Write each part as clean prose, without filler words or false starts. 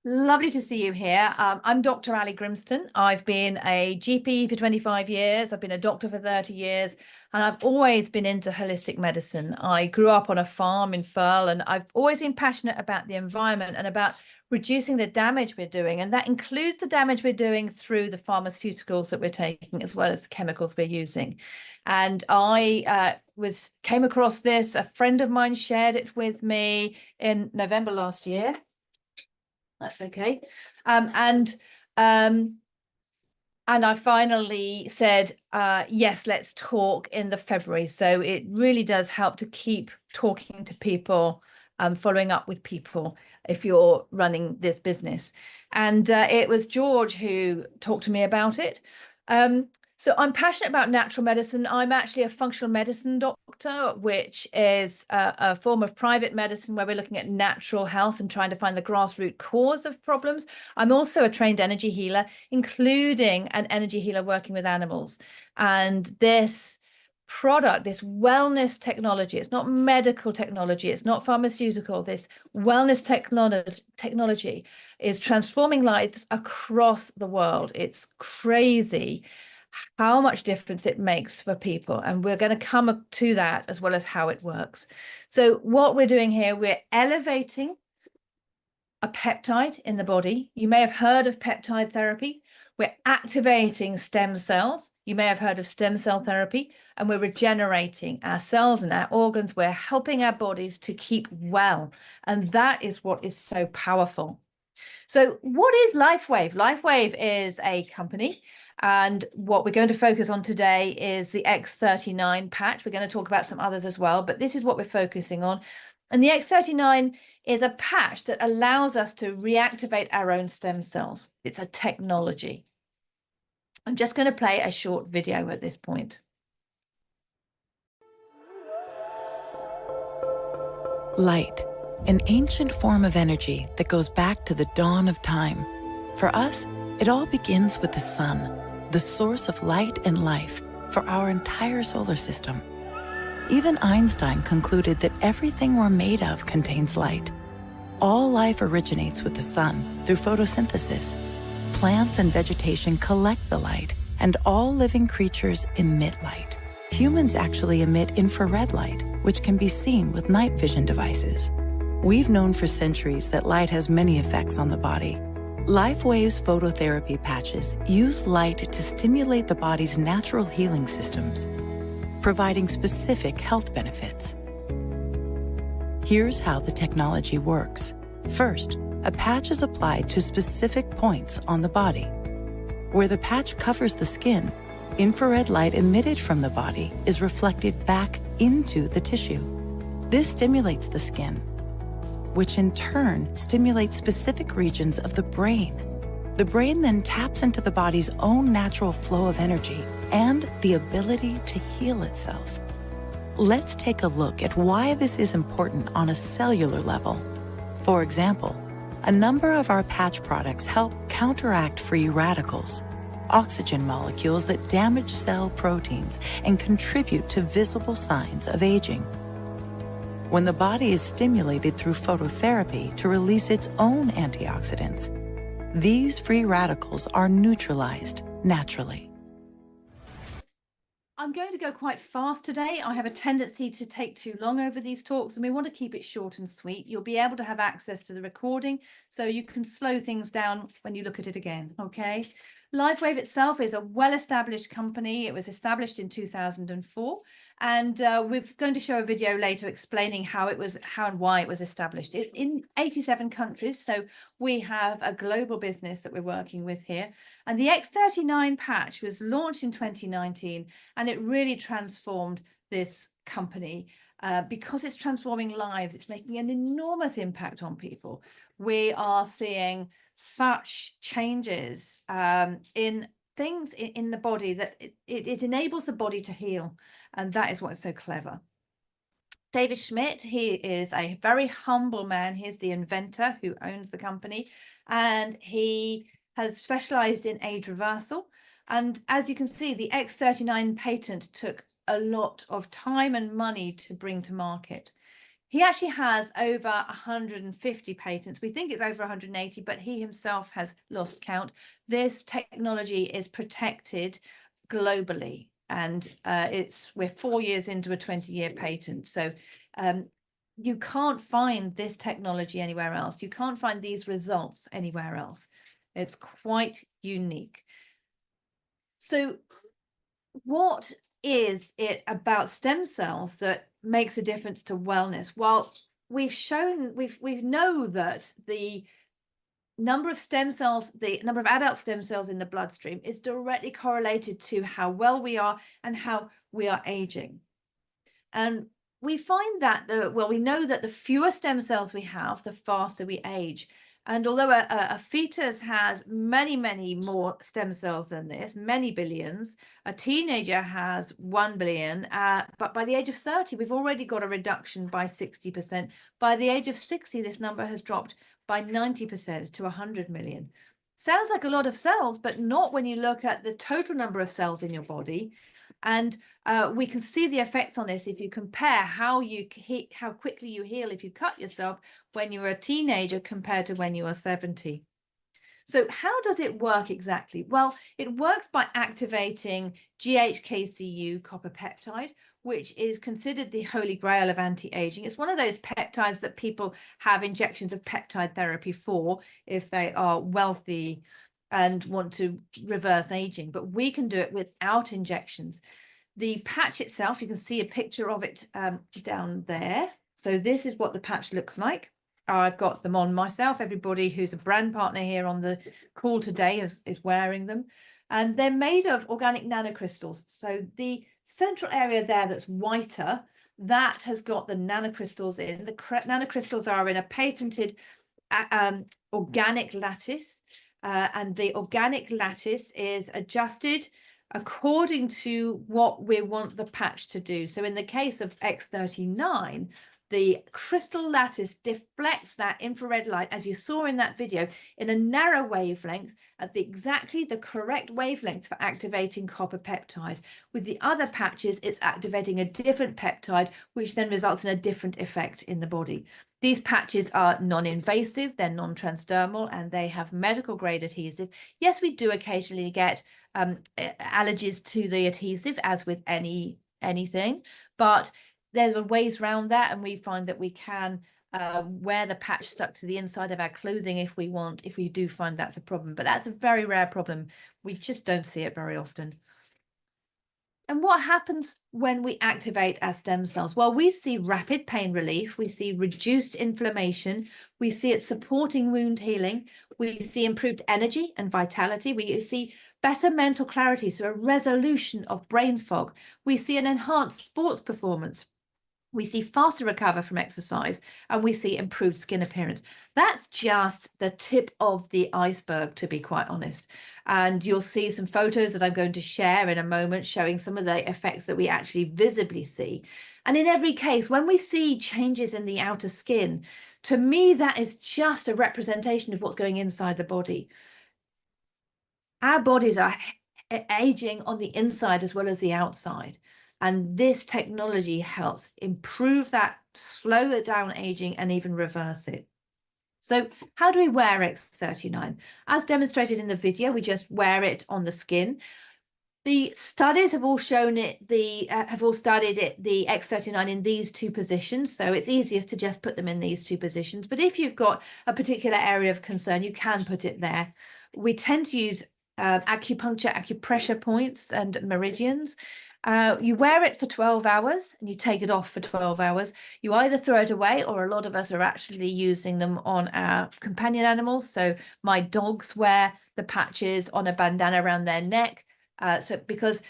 Lovely to see you here. I'm Dr. Allie Grimston. I've been a GP for 25 years. I've been a doctor for 30 years, and I've always been into holistic medicine. I grew up on a farm in Firle, and I've always been passionate about the environment and about reducing the damage we're doing. And that includes the damage we're doing through the pharmaceuticals that we're taking, as well as the chemicals we're using. And I came across this. A friend of mine shared it with me in November last year. That's okay. And I finally said, yes, let's talk in the February. So it really does help to keep talking to people, following up with people if you're running this business. And it was George who talked to me about it. So I'm passionate about natural medicine. I'm actually a functional medicine doctor, which is a form of private medicine where we're looking at natural health and trying to find the grassroots cause of problems. I'm also a trained energy healer, including an energy healer working with animals. And this product, this wellness technology, it's not medical technology, it's not pharmaceutical, this wellness technology is transforming lives across the world. It's crazy how much difference it makes for people. And we're going to come to that as well as how it works. So what we're doing here, we're elevating a peptide in the body. You may have heard of peptide therapy. We're activating stem cells. You may have heard of stem cell therapy, and we're regenerating our cells and our organs. We're helping our bodies to keep well. And that is what is so powerful. So what is LifeWave? LifeWave is a company, and what we're going to focus on today is the X39 patch. We're going to talk about some others as well, but this is what we're focusing on. And the X39 is a patch that allows us to reactivate our own stem cells. It's a technology. I'm just going to play a short video at this point. Light, an ancient form of energy that goes back to the dawn of time. For us, it all begins with the sun, the source of light and life for our entire solar system. Even Einstein concluded that everything we're made of contains light. All life originates with the sun through photosynthesis. Plants and vegetation collect the light, and all living creatures emit light. Humans actually emit infrared light, which can be seen with night vision devices. We've known for centuries that light has many effects on the body. LifeWave's phototherapy patches use light to stimulate the body's natural healing systems, providing specific health benefits. Here's how the technology works. First, a patch is applied to specific points on the body. Where the patch covers the skin, infrared light emitted from the body is reflected back into the tissue. This stimulates the skin, which in turn stimulates specific regions of the brain. The brain then taps into the body's own natural flow of energy and the ability to heal itself. Let's take a look at why this is important on a cellular level. For example, a number of our patch products help counteract free radicals, oxygen molecules that damage cell proteins and contribute to visible signs of aging. When the body is stimulated through phototherapy to release its own antioxidants, these free radicals are neutralized naturally. I'm going to go quite fast today. I have a tendency to take too long over these talks, and we want to keep it short and sweet. You'll be able to have access to the recording, so you can slow things down when you look at it again, okay? LifeWave itself is a well-established company. It was established in 2004, and we're going to show a video later explaining how and why it was established. It's in 87 countries, so we have a global business that we're working with here. And the X39 patch was launched in 2019, and it really transformed this company. Because it's transforming lives, it's making an enormous impact on people. We are seeing such changes in things in the body that it enables the body to heal, and that is what's so clever. David Schmidt, he is a very humble man. He's the inventor who owns the company, and he has specialized in age reversal. And as you can see, the X39 patent took a lot of time and money to bring to market. He actually has over 150 patents. We think it's over 180, but he himself has lost count. This technology is protected globally, and we're 4 years into a 20-year patent. So you can't find this technology anywhere else. You can't find these results anywhere else. It's quite unique. So what is it about stem cells that makes a difference to wellness? Well, we know that the number of stem cells, the number of adult stem cells in the bloodstream is directly correlated to how well we are and how we are aging. And we find that we know that the fewer stem cells we have, the faster we age. And although a fetus has many, many more stem cells than this, many billions, a teenager has 1 billion. But by the age of 30, we've already got a reduction by 60%. By the age of 60, this number has dropped by 90% to 100 million. Sounds like a lot of cells, but not when you look at the total number of cells in your body. And we can see the effects on this if you compare how quickly you heal if you cut yourself when you were a teenager compared to when you are 70. So how does it work exactly? Well, it works by activating GHKCU copper peptide, which is considered the holy grail of anti-aging. It's one of those peptides that people have injections of peptide therapy for if they are wealthy and want to reverse aging, but we can do it without injections. The patch itself, you can see a picture of it down there. So this is what the patch looks like. I've got them on myself. Everybody who's a brand partner here on the call today is wearing them. And they're made of organic nanocrystals. So the central area there that's whiter, that has got the nanocrystals in. The nanocrystals are in a patented organic lattice. And the organic lattice is adjusted according to what we want the patch to do. So in the case of X39, the crystal lattice deflects that infrared light, as you saw in that video, in a narrow wavelength at exactly the correct wavelength for activating copper peptide. With the other patches, it's activating a different peptide, which then results in a different effect in the body. These patches are non-invasive, they're non-transdermal, and they have medical grade adhesive. Yes, we do occasionally get allergies to the adhesive, as with anything, but there are ways around that, and we find that we can wear the patch stuck to the inside of our clothing if we do find that's a problem. But that's a very rare problem. We just don't see it very often. And what happens when we activate our stem cells? Well, we see rapid pain relief, we see reduced inflammation, we see it supporting wound healing, we see improved energy and vitality, we see better mental clarity, so a resolution of brain fog, we see an enhanced sports performance, we see faster recover from exercise, and we see improved skin appearance. That's just the tip of the iceberg, to be quite honest. And you'll see some photos that I'm going to share in a moment showing some of the effects that we actually visibly see. And in every case, when we see changes in the outer skin, to me, that is just a representation of what's going inside the body. Our bodies are aging on the inside as well as the outside. And this technology helps improve that, slow it down aging, and even reverse it. So how do we wear X39? As demonstrated in the video, we just wear it on the skin. The studies have all shown it, the X39 in these two positions. So it's easiest to just put them in these two positions. But if you've got a particular area of concern, you can put it there. We tend to use acupuncture, acupressure points and meridians. You wear it for 12 hours and you take it off for 12 hours. You either throw it away, or a lot of us are actually using them on our companion animals. So my dogs wear the patches on a bandana around their neck. Because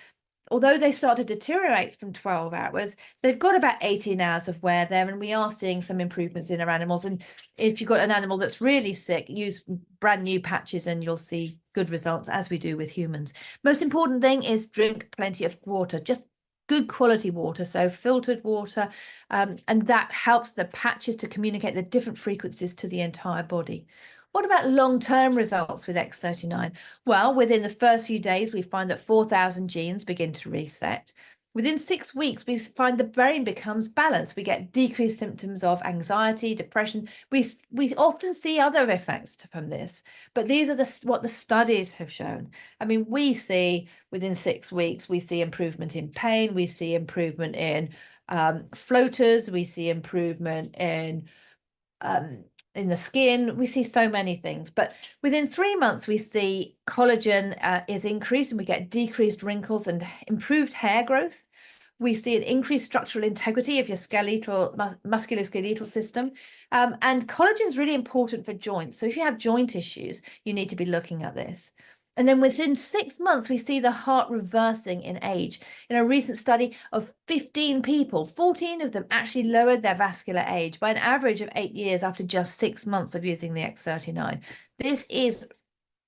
although they start to deteriorate from 12 hours, they've got about 18 hours of wear there, and we are seeing some improvements in our animals. And if you've got an animal that's really sick, use brand new patches and you'll see good results, as we do with humans. Most important thing is drink plenty of water, just good quality water, so filtered water, and that helps the patches to communicate the different frequencies to the entire body. What about long-term results with X39? Well, within the first few days, we find that 4,000 genes begin to reset. Within 6 weeks, we find the brain becomes balanced. We get decreased symptoms of anxiety, depression. We often see other effects from this, but these are what the studies have shown. I mean, we see within 6 weeks, we see improvement in pain, we see improvement in floaters, we see improvement in the skin. We see so many things, but within 3 months we see collagen is increased, and we get decreased wrinkles and improved hair growth. We see an increased structural integrity of your musculoskeletal system, and collagen is really important for joints. So if you have joint issues, you need to be looking at this. And then within 6 months, we see the heart reversing in age. In a recent study of 15 people, 14 of them actually lowered their vascular age by an average of 8 years after just 6 months of using the X39. This is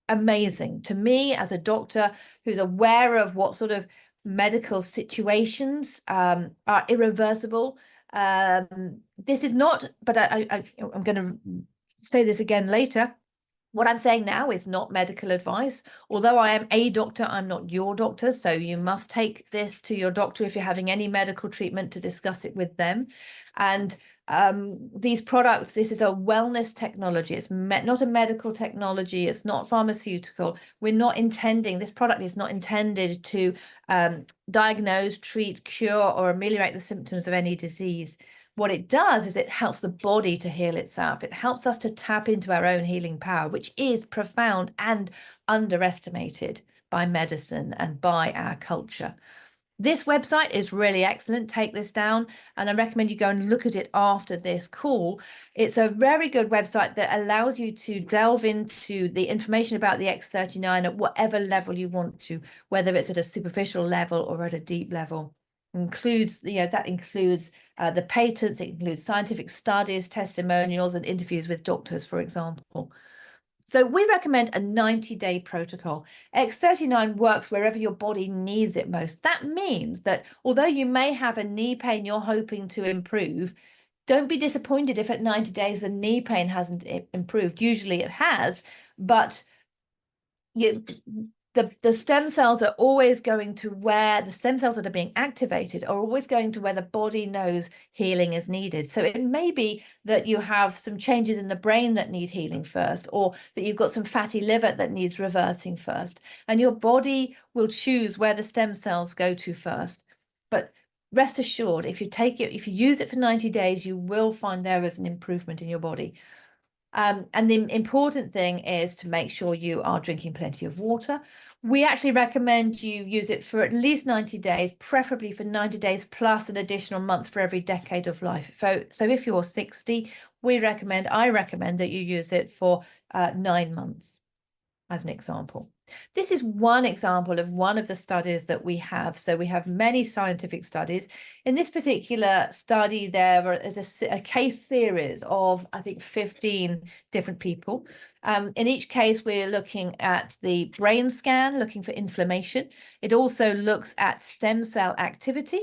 amazing to me as a doctor who's aware of what sort of medical situations are irreversible. This is not, but I'm going to say this again later. What I'm saying now is not medical advice. Although I am a doctor, I'm not your doctor. So you must take this to your doctor if you're having any medical treatment, to discuss it with them. And these products, this is a wellness technology. It's not a medical technology. It's not pharmaceutical. We're not intending, this product is not intended to diagnose, treat, cure, or ameliorate the symptoms of any disease. What it does is it helps the body to heal itself. It helps us to tap into our own healing power, which is profound and underestimated by medicine and by our culture. This website is really excellent. Take this down, and I recommend you go and look at it after this call. It's a very good website that allows you to delve into the information about the X39 at whatever level you want to, whether it's at a superficial level or at a deep level. Includes, that includes the patents, it includes scientific studies, testimonials, and interviews with doctors, for example. So we recommend a 90-day protocol. X39 works wherever your body needs it most. That means that although you may have a knee pain you're hoping to improve, don't be disappointed if at 90 days the knee pain hasn't improved. Usually it has, but the stem cells are always going to where the stem cells that are being activated are always going to where the body knows healing is needed. So it may be that you have some changes in the brain that need healing first, or that you've got some fatty liver that needs reversing first, and your body will choose where the stem cells go to first. But rest assured, if you use it for 90 days, you will find there is an improvement in your body. And the important thing is to make sure you are drinking plenty of water. We actually recommend you use it for at least 90 days, preferably for 90 days plus an additional month for every decade of life. So if you're 60, I recommend that you use it for 9 months, as an example. This is one example of one of the studies that we have. So we have many scientific studies. In this particular study, there is a case series of, I think, 15 different people. In each case, we're looking at the brain scan, looking for inflammation. It also looks at stem cell activity,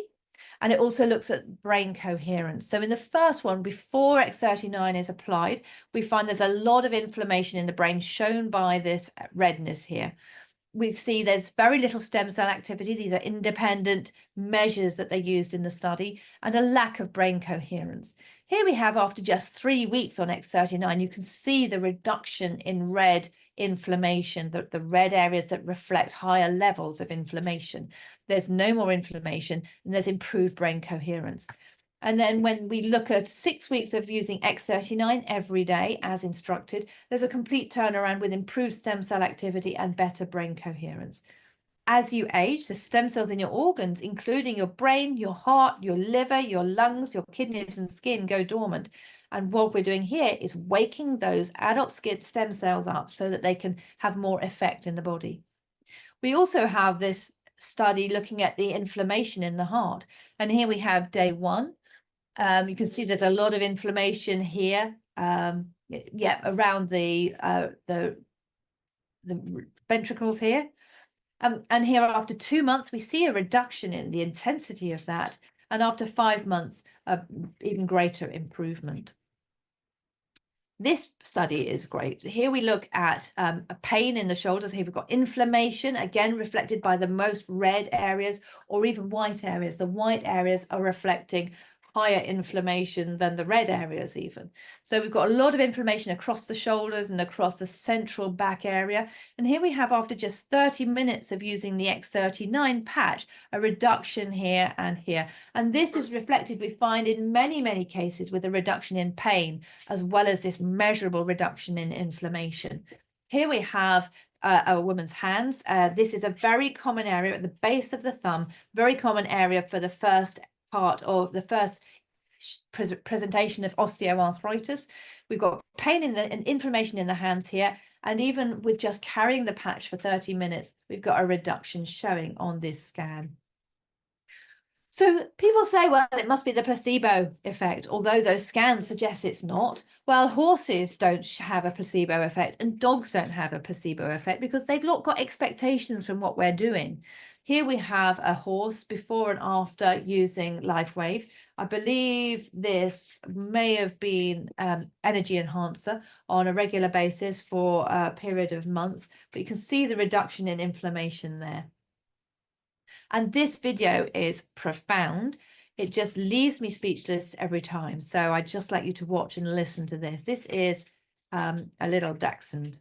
and it also looks at brain coherence. So in the first one, before X39 is applied, we find there's a lot of inflammation in the brain, shown by this redness here. We see there's very little stem cell activity. These are independent measures that they used in the study, and a lack of brain coherence. Here we have, after just 3 weeks on X39, you can see the reduction in red inflammation, the red areas that reflect higher levels of inflammation. There's no more inflammation, and there's improved brain coherence. And then when we look at 6 weeks of using X39 every day as instructed, there's a complete turnaround with improved stem cell activity and better brain coherence. As you age, the stem cells in your organs, including your brain, your heart, your liver, your lungs, your kidneys and skin, go dormant. And what we're doing here is waking those adult stem cells up so that they can have more effect in the body. We also have this study looking at the inflammation in the heart. And here we have day 1. You can see there's a lot of inflammation here, around the ventricles here. And here, after 2 months, we see a reduction in the intensity of that. And after 5 months, even greater improvement. This study is great. Here we look at a pain in the shoulders. Here we've got inflammation, again reflected by the most red areas or even white areas. The white areas are reflecting higher inflammation than the red areas even. So we've got a lot of inflammation across the shoulders and across the central back area. And here we have, after just 30 minutes of using the X39 patch, a reduction here and here. And this is reflected, we find, in many, many cases with a reduction in pain, as well as this measurable reduction in inflammation. Here we have a woman's hands. This is a very common area at the base of the thumb, very common area for the first part of the first presentation of osteoarthritis. We've got pain and inflammation in the hand here, and even with just carrying the patch for 30 minutes, we've got a reduction showing on this scan. So people say, well, it must be the placebo effect, although those scans suggest it's not. Well, horses don't have a placebo effect and dogs don't have a placebo effect because they've not got expectations from what we're doing. Here we have a horse before and after using LifeWave. I believe this may have been energy enhancer on a regular basis for a period of months, but you can see the reduction in inflammation there. And this video is profound. It just leaves me speechless every time. So I'd just like you to watch and listen to this. This is a little dachshund.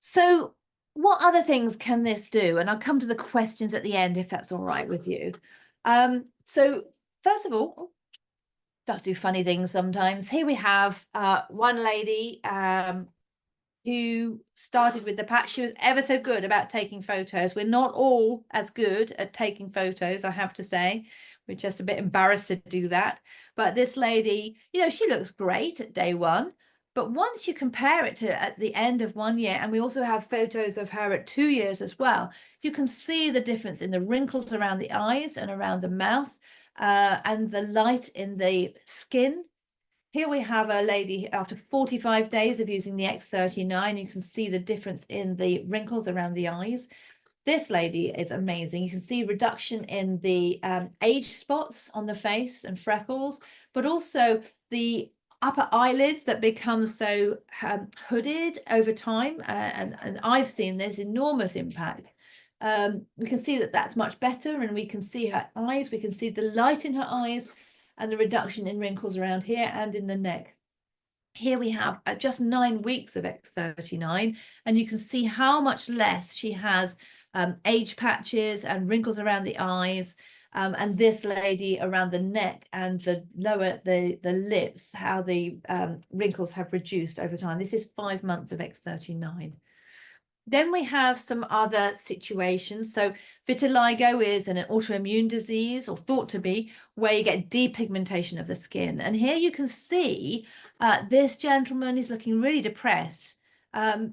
So what other things can this do? And I'll come to the questions at the end, if that's all right with you. So first of all, does do funny things sometimes. Here we have one lady who started with the patch. She was ever so good about taking photos. We're not all as good at taking photos, I have to say. We're just a bit embarrassed to do that. But this lady, you know, she looks great at day one. But once you compare it to at the end of 1 year, and we also have photos of her at 2 years as well, you can see the difference in the wrinkles around the eyes and around the mouth, and the light in the skin. Here we have a lady after 45 days of using the X39. You can see the difference in the wrinkles around the eyes. This lady is amazing. You can see reduction in the age spots on the face and freckles, but also the upper eyelids that become so hooded over time. And I've seen this enormous impact. We can see that that's much better, and we can see her eyes. We can see the light in her eyes and the reduction in wrinkles around here and in the neck. Here we have just 9 weeks of X39, and you can see how much less she has age patches and wrinkles around the eyes, and this lady around the neck and the lower the lips, how the wrinkles have reduced over time. This is 5 months of X39. Then we have some other situations. So vitiligo is an autoimmune disease, or thought to be, where you get depigmentation of the skin. And here you can see this gentleman is looking really depressed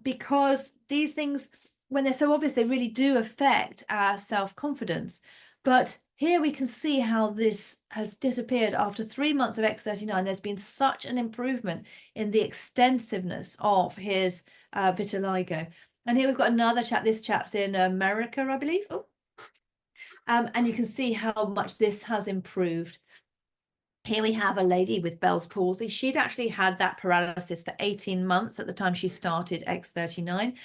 because these things, when they're so obvious, they really do affect our self-confidence. But here we can see how this has disappeared after 3 months of X39. There's been such an improvement in the extensiveness of his vitiligo. And here we've got another chap. This chap's in America, I believe. Oh. And you can see how much this has improved. Here we have a lady with Bell's palsy. She'd actually had that paralysis for 18 months at the time she started X39.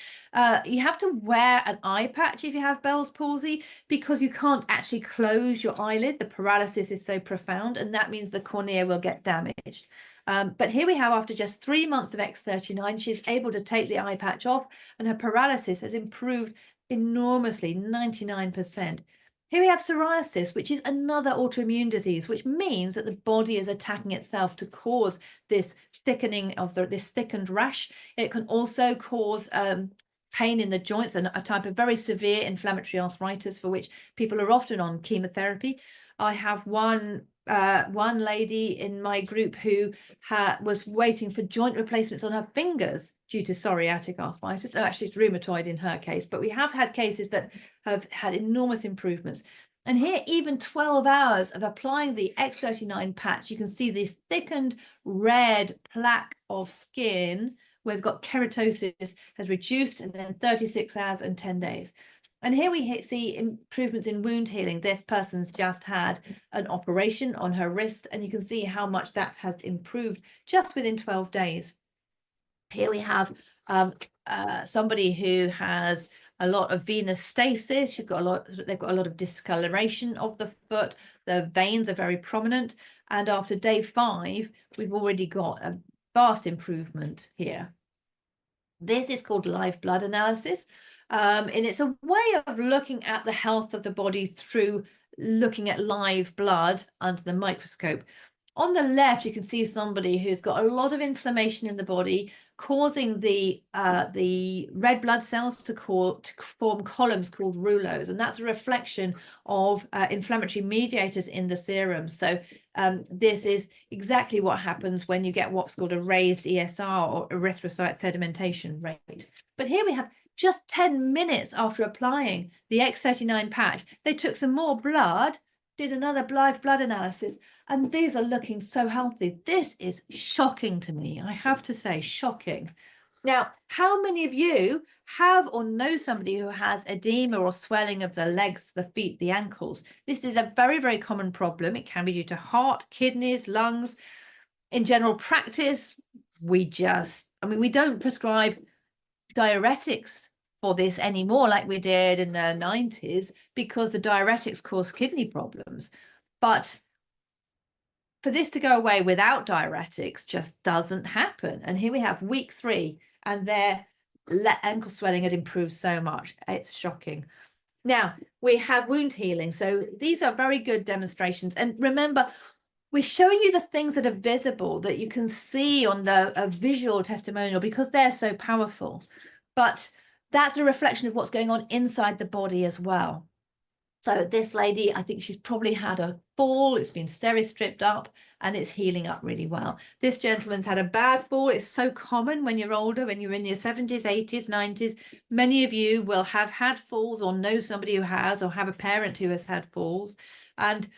You have to wear an eye patch if you have Bell's palsy, because you can't actually close your eyelid. The paralysis is so profound, and that means the cornea will get damaged. But here we have, after just 3 months of X39, she's able to take the eye patch off, and her paralysis has improved enormously, 99%. Here we have psoriasis, which is another autoimmune disease, which means that the body is attacking itself to cause this thickening of this thickened rash. It can also cause pain in the joints and a type of very severe inflammatory arthritis for which people are often on chemotherapy. I have one lady in my group who was waiting for joint replacements on her fingers due to psoriatic arthritis. Oh, actually, it's rheumatoid in her case, but we have had cases that have had enormous improvements. And here, even 12 hours of applying the X39 patch, you can see this thickened red plaque of skin where we've got keratosis has reduced, and then 36 hours and 10 days. And here we see improvements in wound healing. This person's just had an operation on her wrist, and you can see how much that has improved just within 12 days. Here we have somebody who has a lot of venous stasis. They've got a lot of discoloration of the foot. The veins are very prominent. And after day 5, we've already got a vast improvement here. This is called live blood analysis. And it's a way of looking at the health of the body through looking at live blood under the microscope. On the left, you can see somebody who's got a lot of inflammation in the body, causing the red blood cells to form columns called rouleaux, and that's a reflection of inflammatory mediators in the serum. So this is exactly what happens when you get what's called a raised ESR, or erythrocyte sedimentation rate. But here we have just 10 minutes after applying the X39 patch, they took some more blood, did another live blood analysis, and these are looking so healthy. This is shocking to me, I have to say, shocking. Now, how many of you have or know somebody who has edema or swelling of the legs, the feet, the ankles? This is a very, very common problem. It can be due to heart, kidneys, lungs. In general practice, we don't prescribe diuretics for this anymore like we did in the 90s, because the diuretics cause kidney problems. But for this to go away without diuretics just doesn't happen. And here we have week 3, and their ankle swelling had improved so much. It's shocking. Now we have wound healing. So these are very good demonstrations. And remember, we're showing you the things that are visible, that you can see on the visual testimonial, because they're so powerful. But that's a reflection of what's going on inside the body as well. So this lady, I think she's probably had a fall. It's been steri-stripped up and it's healing up really well. This gentleman's had a bad fall. It's so common when you're older, when you're in your 70s, 80s, 90s. Many of you will have had falls, or know somebody who has, or have a parent who has had falls. And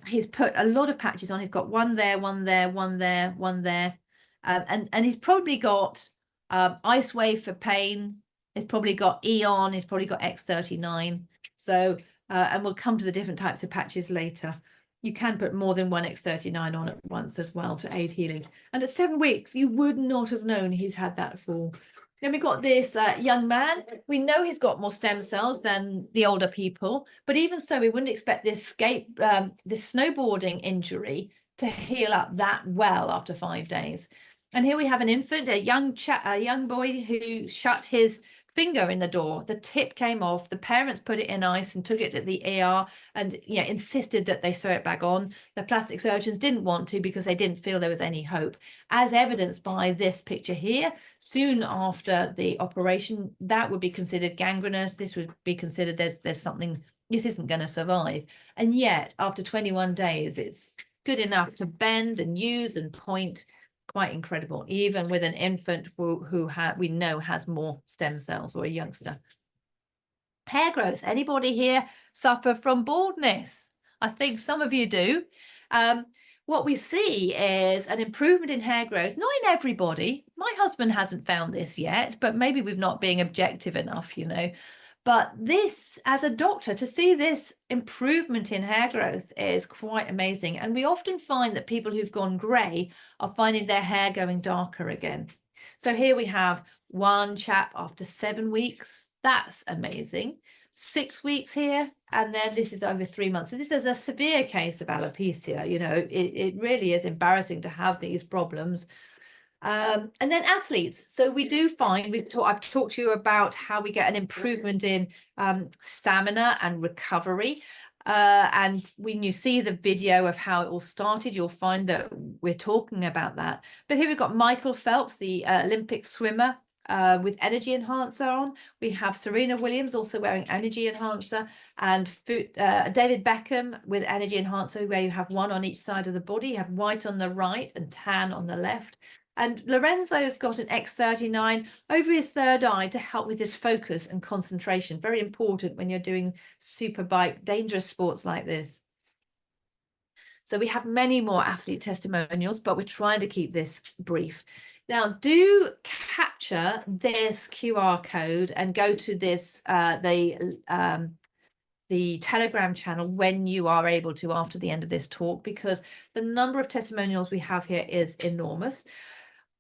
he's put a lot of patches on. He's got one there, one there, one there, one there. And he's probably got LifeWave for pain. He's probably got Eon. He's probably got X39. So, and we'll come to the different types of patches later. You can put more than one X39 on at once as well to aid healing. And at 7 weeks, you would not have known he's had that fall. Then we got this young man. We know he's got more stem cells than the older people, but even so, we wouldn't expect this snowboarding injury to heal up that well after 5 days. And here we have an infant, a young boy who shut his finger in the door. The tip came off. The parents put it in ice and took it to the ER and insisted that they sew it back on. The plastic surgeons didn't want to because they didn't feel there was any hope, as evidenced by this picture here. Soon after the operation, that would be considered gangrenous. This would be considered there's something, this isn't going to survive. And yet after 21 days, it's good enough to bend and use and point. Quite incredible, even with an infant who we know has more stem cells, or a youngster. Hair growth. Anybody here suffer from baldness? I think some of you do. What we see is an improvement in hair growth, not in everybody. My husband hasn't found this yet, but maybe we've not being objective enough, But this, as a doctor, to see this improvement in hair growth is quite amazing. And we often find that people who've gone grey are finding their hair going darker again. So here we have one chap after 7 weeks. That's amazing. 6 weeks here. And then this is over 3 months. So this is a severe case of alopecia. It really is embarrassing to have these problems. And then athletes. So we do find, I've talked to you about how we get an improvement in stamina and recovery. And when you see the video of how it all started, you'll find that we're talking about that. But here we've got Michael Phelps, the Olympic swimmer. with energy enhancer on. We have Serena Williams also wearing energy enhancer, and David Beckham with energy enhancer, where you have one on each side of the body. You have white on the right and tan on the left. And Lorenzo's got an X39 over his third eye to help with his focus and concentration. Very important when you're doing super bike, dangerous sports like this. So we have many more athlete testimonials, but we're trying to keep this brief. Now, do capture this QR code and go to this, the Telegram channel when you are able to after the end of this talk, because the number of testimonials we have here is enormous.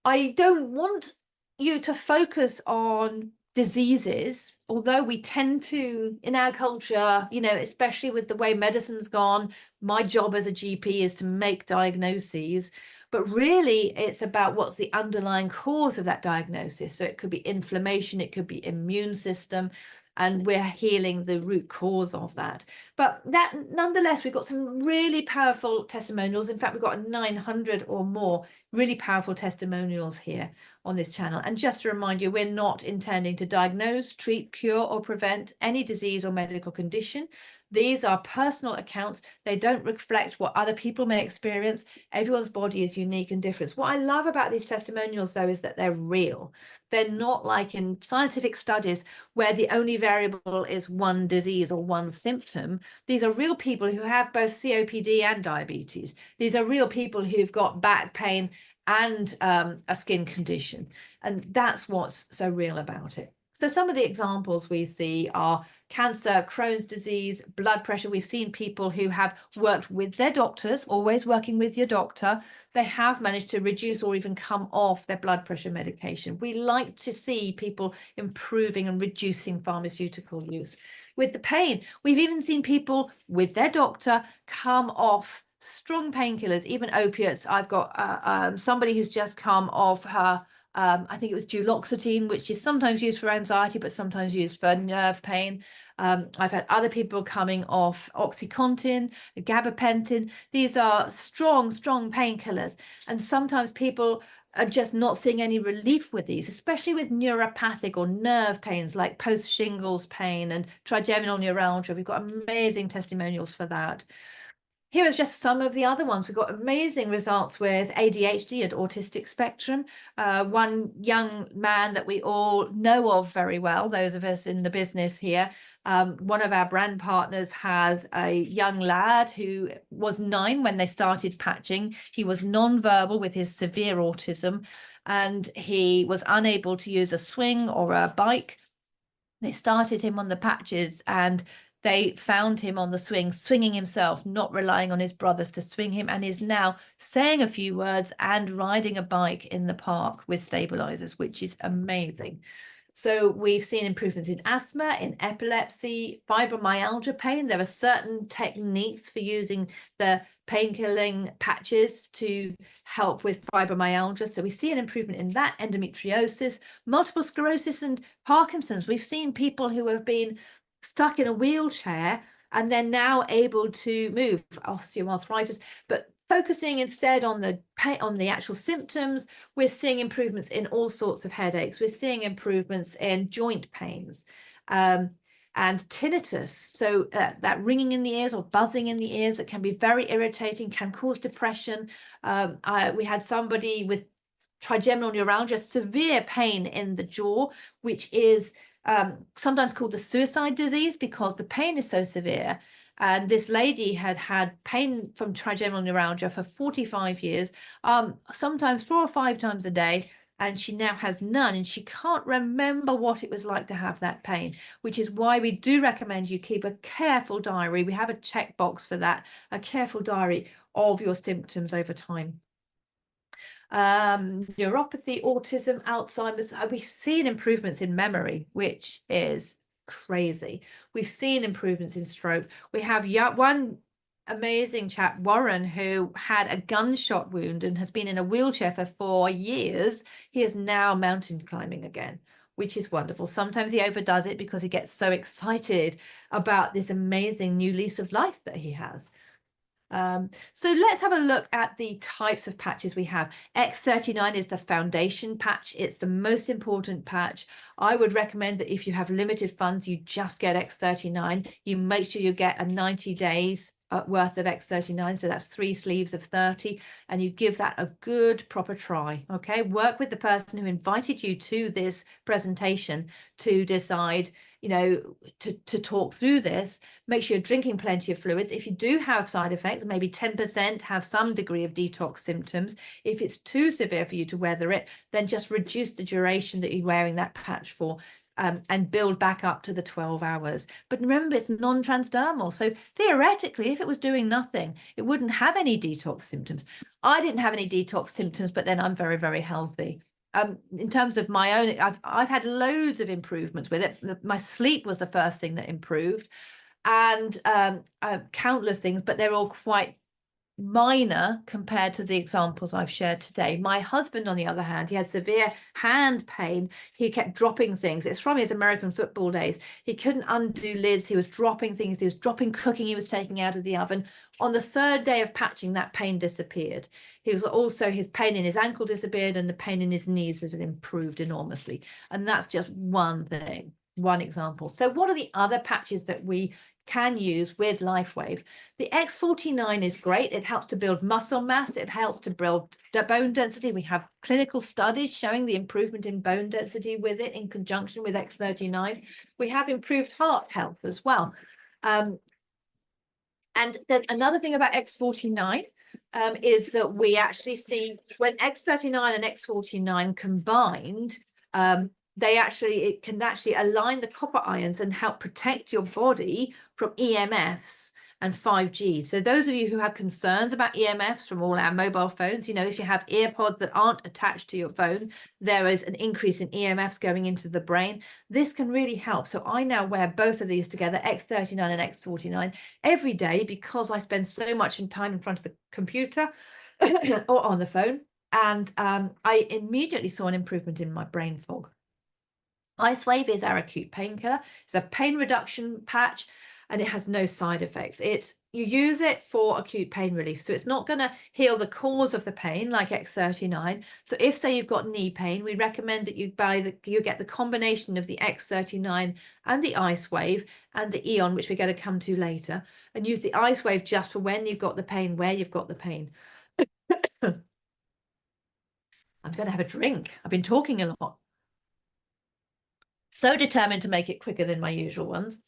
I don't want you to focus on diseases, although we tend to in our culture, you know, especially with the way medicine's gone. My job as a GP is to make diagnoses, but really it's about what's the underlying cause of that diagnosis. So it could be inflammation, it could be immune system, and we're healing the root cause of that. But that nonetheless, we've got some really powerful testimonials. In fact, we've got 900 or more really powerful testimonials here on this channel. And just to remind you, we're not intending to diagnose, treat, cure, or prevent any disease or medical condition. These are personal accounts. They don't reflect what other people may experience. Everyone's body is unique and different. What I love about these testimonials, though, is that they're real. They're not like in scientific studies where the only variable is one disease or one symptom. These are real people who have both COPD and diabetes. These are real people who've got back pain and a skin condition. And that's what's so real about it. So some of the examples we see are cancer, Crohn's disease, blood pressure. We've seen people who have worked with their doctors, always working with your doctor. They have managed to reduce or even come off their blood pressure medication. We like to see people improving and reducing pharmaceutical use. With the pain, we've even seen people with their doctor come off strong painkillers, even opiates. I've got somebody who's just come off her I think it was duloxetine, which is sometimes used for anxiety, but sometimes used for nerve pain. I've had other people coming off OxyContin, gabapentin. These are strong painkillers. And sometimes people are just not seeing any relief with these, especially with neuropathic or nerve pains like post-shingles pain and trigeminal neuralgia. We've got amazing testimonials for that. Here is just some of the other ones. We've got amazing results with ADHD and autistic spectrum. One young man that we all know of very well, those of us in the business here, one of our brand partners has a young lad who was 9 when they started patching. He was non-verbal with his severe autism, and he was unable to use a swing or a bike. They started him on the patches, and they found him on the swing, swinging himself, not relying on his brothers to swing him, and is now saying a few words and riding a bike in the park with stabilizers, which is amazing. So we've seen improvements in asthma, in epilepsy, fibromyalgia pain. There are certain techniques for using the pain-killing patches to help with fibromyalgia. So we see an improvement in that, endometriosis, multiple sclerosis, and Parkinson's. We've seen people who have been stuck in a wheelchair and they're now able to move, osteoarthritis, but focusing instead on the pain, on the actual symptoms. We're seeing improvements in all sorts of headaches. We're seeing improvements in joint pains and tinnitus. So that ringing in the ears or buzzing in the ears that can be very irritating, can cause depression. We had somebody with trigeminal neuralgia, severe pain in the jaw, which is sometimes called the suicide disease because the pain is so severe. And this lady had had pain from trigeminal neuralgia for 45 years, sometimes 4 or 5 times a day, and she now has none, and she can't remember what it was like to have that pain, which is why we do recommend you keep a careful diary. We have a checkbox for that, a careful diary of your symptoms over time. Neuropathy, autism, Alzheimer's. We've seen improvements in memory, which is crazy. We've seen improvements in stroke. We have one amazing chap, Warren, who had a gunshot wound and has been in a wheelchair for 4 years. He is now mountain climbing again, which is wonderful. Sometimes he overdoes it because he gets so excited about this amazing new lease of life that he has. So let's have a look at the types of patches we have. X39 is the foundation patch. It's the most important patch. I would recommend that if you have limited funds, you just get X39. You make sure you get a 90 days worth of X39. So that's 3 sleeves of 30, and you give that a good proper try. Okay, work with the person who invited you to this presentation to decide, you know, to talk through this. Make sure you're drinking plenty of fluids. If you do have side effects, maybe 10% have some degree of detox symptoms. If it's too severe for you to weather it, then just reduce the duration that you're wearing that patch for, and build back up to the 12 hours. But remember, it's non-transdermal. So theoretically, if it was doing nothing, it wouldn't have any detox symptoms. I didn't have any detox symptoms, but then I'm very, very healthy. In terms of my own, I've had loads of improvements with it. My sleep was the first thing that improved, and countless things, but they're all quite minor compared to the examples I've shared today. My husband, on the other hand, he had severe hand pain. He kept dropping things. It's from his American football days. He couldn't undo lids. He was dropping things. He was dropping cooking he was taking out of the oven. On the 3rd day of patching, that pain disappeared. He was also, his pain in his ankle disappeared, and the pain in his knees had improved enormously. And that's just one thing, one example. So what are the other patches that we can use with LifeWave? The X39 is great. It helps to build muscle mass. It helps to build bone density. We have clinical studies showing the improvement in bone density with it in conjunction with X39. We have improved heart health as well. And then another thing about X49 is that we actually see when X39 and X49 combined, it can actually align the copper ions and help protect your body from EMFs and 5G. So those of you who have concerns about EMFs from all our mobile phones, you know, if you have earpods that aren't attached to your phone, there is an increase in EMFs going into the brain. This can really help. So I now wear both of these together, X39 and X49, every day, because I spend so much time in front of the computer or on the phone. And I immediately saw an improvement in my brain fog. LifeWave is our acute painkiller. It's a pain reduction patch, and it has no side effects. You use it for acute pain relief, so it's not going to heal the cause of the pain like X39. So if, say, you've got knee pain, we recommend that you get the combination of the X39 and the IceWave and the Eon, which we're going to come to later, and use the IceWave just for when you've got the pain, where you've got the pain. I'm going to have a drink. I've been talking a lot. So determined to make it quicker than my usual ones.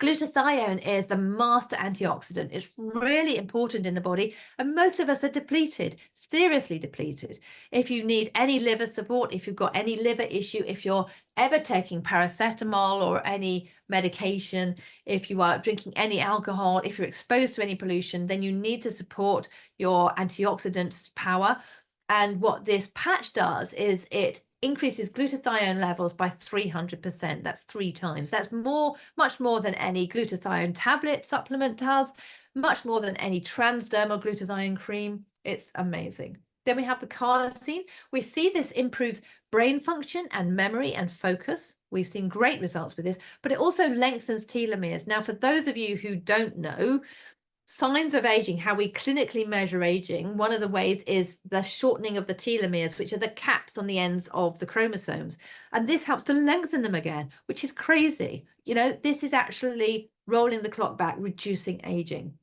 Glutathione is the master antioxidant. It's really important in the body, and most of us are depleted, seriously depleted. If you need any liver support, if you've got any liver issue, if you're ever taking paracetamol or any medication, if you are drinking any alcohol, if you're exposed to any pollution, then you need to support your antioxidants power. And what this patch does is it increases glutathione levels by 300%. That's 3 times. That's much more than any glutathione tablet supplement does, much more than any transdermal glutathione cream. It's amazing. Then we have the carnosine. We see this improves brain function and memory and focus. We've seen great results with this, but it also lengthens telomeres. Now, for those of you who don't know, signs of aging, how we clinically measure aging, one of the ways is the shortening of the telomeres, which are the caps on the ends of the chromosomes. And this helps to lengthen them again, which is crazy. You know, this is actually rolling the clock back, reducing aging.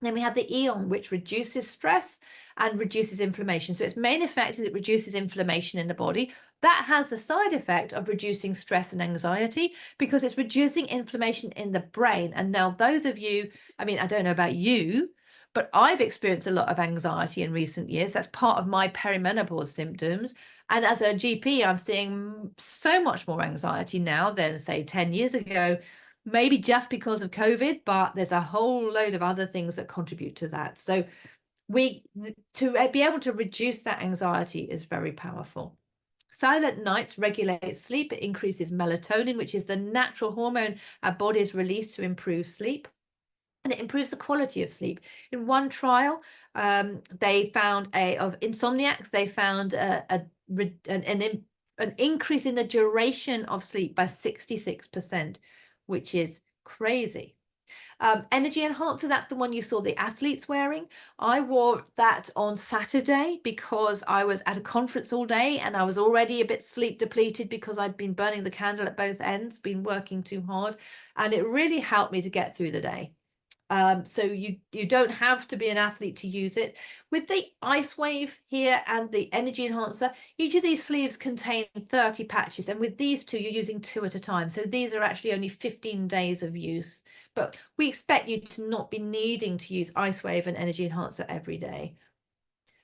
Then we have the Eon, which reduces stress and reduces inflammation. So its main effect is it reduces inflammation in the body. That has the side effect of reducing stress and anxiety because it's reducing inflammation in the brain. And now those of you, I mean, I don't know about you, but I've experienced a lot of anxiety in recent years. That's part of my perimenopause symptoms. And as a GP, I'm seeing so much more anxiety now than, say, 10 years ago. Maybe just because of COVID, but there's a whole load of other things that contribute to that. So to be able to reduce that anxiety is very powerful. Silent nights regulate sleep. It increases melatonin, which is the natural hormone our bodies release to improve sleep. And it improves the quality of sleep. In one trial, they found of insomniacs, they found an increase in the duration of sleep by 66%. Which is crazy. Energy enhancer, that's the one you saw the athletes wearing. I wore that on Saturday because I was at a conference all day and I was already a bit sleep depleted because I'd been burning the candle at both ends, been working too hard, and it really helped me to get through the day. So you don't have to be an athlete to use it. With the LifeWave here and the energy enhancer, each of these sleeves contain 30 patches, and with these two you're using 2 at a time, so these are actually only 15 days of use, but we expect you to not be needing to use LifeWave and energy enhancer every day.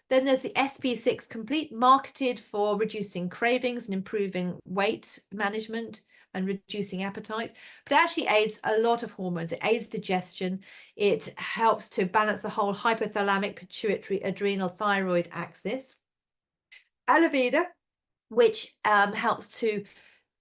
Then there's the SP6 Complete, marketed for reducing cravings and improving weight management and reducing appetite, but it actually aids a lot of hormones. It aids digestion. It helps to balance the whole hypothalamic, pituitary, adrenal, thyroid axis. Alovida, which helps to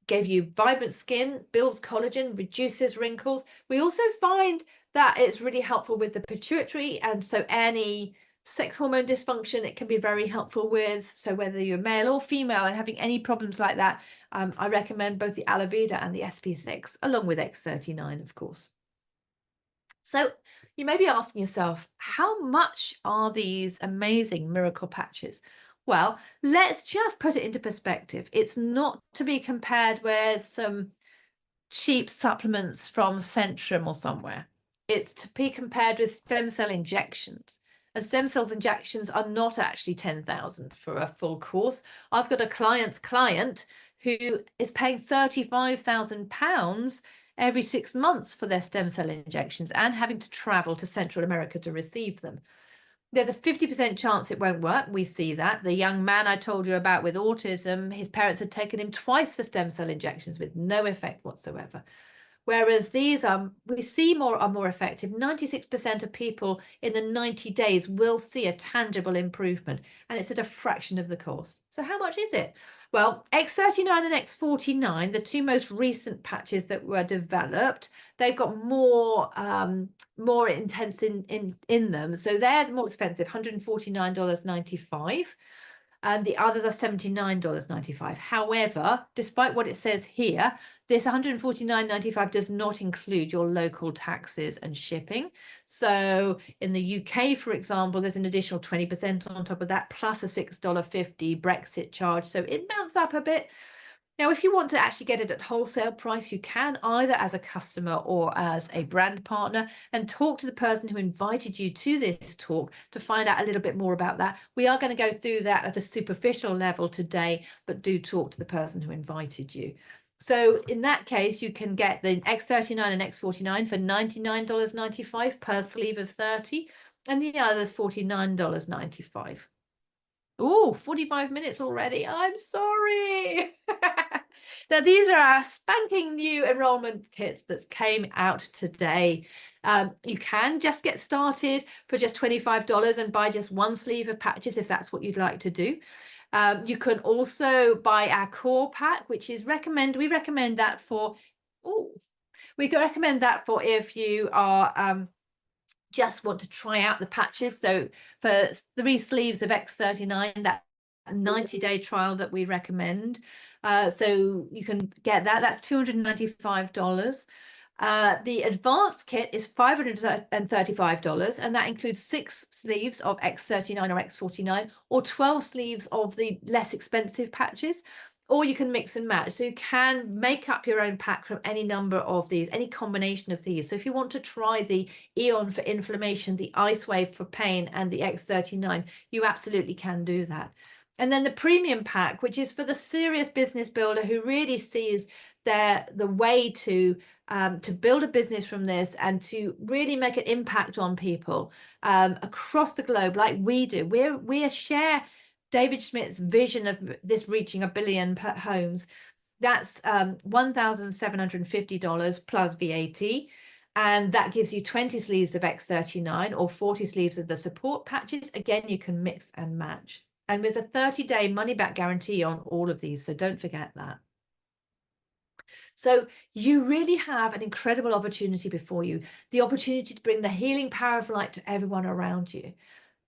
give you vibrant skin, builds collagen, reduces wrinkles. We also find that it's really helpful with the pituitary, and so any sex hormone dysfunction it can be very helpful with. So whether you're male or female and having any problems like that, I recommend both the Alovida and the SP6, along with X39, of course. So you may be asking yourself, how much are these amazing miracle patches? Well, let's just put it into perspective. It's not to be compared with some cheap supplements from Centrum or somewhere. It's to be compared with stem cell injections. And stem cells injections are not actually 10,000 for a full course. I've got a client's client who is paying £35,000 every 6 months for their stem cell injections and having to travel to Central America to receive them. There's a 50% chance it won't work. We see that. The young man I told you about with autism, his parents had taken him twice for stem cell injections with no effect whatsoever. Whereas these we see are more effective. 96% of people in the 90 days will see a tangible improvement, and it's at a fraction of the cost. So how much is it? Well, X39 and X49, the two most recent patches that were developed, they've got more intense in them. So they're more expensive, $149.95. And the others are $79.95. However, despite what it says here, this $149.95 does not include your local taxes and shipping. So in the UK, for example, there's an additional 20% on top of that, plus a $6.50 Brexit charge. So it mounts up a bit. Now, if you want to actually get it at wholesale price, you can, either as a customer or as a brand partner, and talk to the person who invited you to this talk to find out a little bit more about that. We are going to go through that at a superficial level today, but do talk to the person who invited you. So in that case, you can get the X39 and X49 for $99.95 per sleeve of 30, and the others $49.95. Oh, 45 minutes already. I'm sorry. Now, these are our spanking new enrollment kits that came out today. You can just get started for just $25 and buy just one sleeve of patches if that's what you'd like to do. You can also buy our core pack, which is we recommend that for, if you are just want to try out the patches. So for 3 sleeves of X39, that 90-day trial that we recommend. So you can get that. That's $295. The advanced kit is $535, and that includes 6 sleeves of X39 or X49, or 12 sleeves of the less expensive patches. Or you can mix and match. So you can make up your own pack from any number of these, any combination of these. So if you want to try the Eon for inflammation, the LifeWave for pain, and the X39, you absolutely can do that. And then the premium pack, which is for the serious business builder who really sees the way to build a business from this and to really make an impact on people across the globe, like we do. We share David Schmidt's vision of this reaching 1 billion homes. That's $1,750 plus VAT. And that gives you 20 sleeves of X39 or 40 sleeves of the support patches. Again, you can mix and match. And there's a 30-day money-back guarantee on all of these, so don't forget that. So you really have an incredible opportunity before you, the opportunity to bring the healing power of light to everyone around you.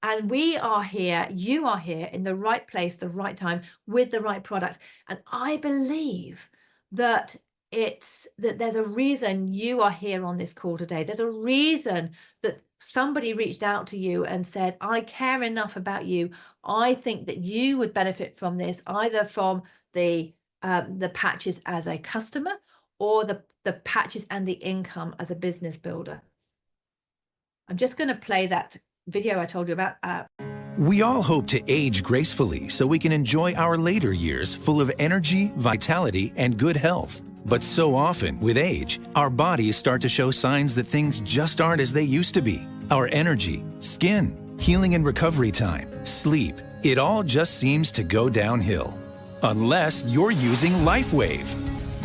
And we are here, you are here in the right place, the right time, with the right product. And I believe that it's that there's a reason you are here on this call today. There's a reason that somebody reached out to you and said, I care enough about you. I think that you would benefit from this, either from the patches as a customer or the patches and the income as a business builder. I'm just going to play that video I told you about. We all hope to age gracefully so we can enjoy our later years full of energy, vitality, and good health. But so often, with age, our bodies start to show signs that things just aren't as they used to be. Our energy, skin, healing and recovery time, sleep, it all just seems to go downhill. Unless you're using LifeWave.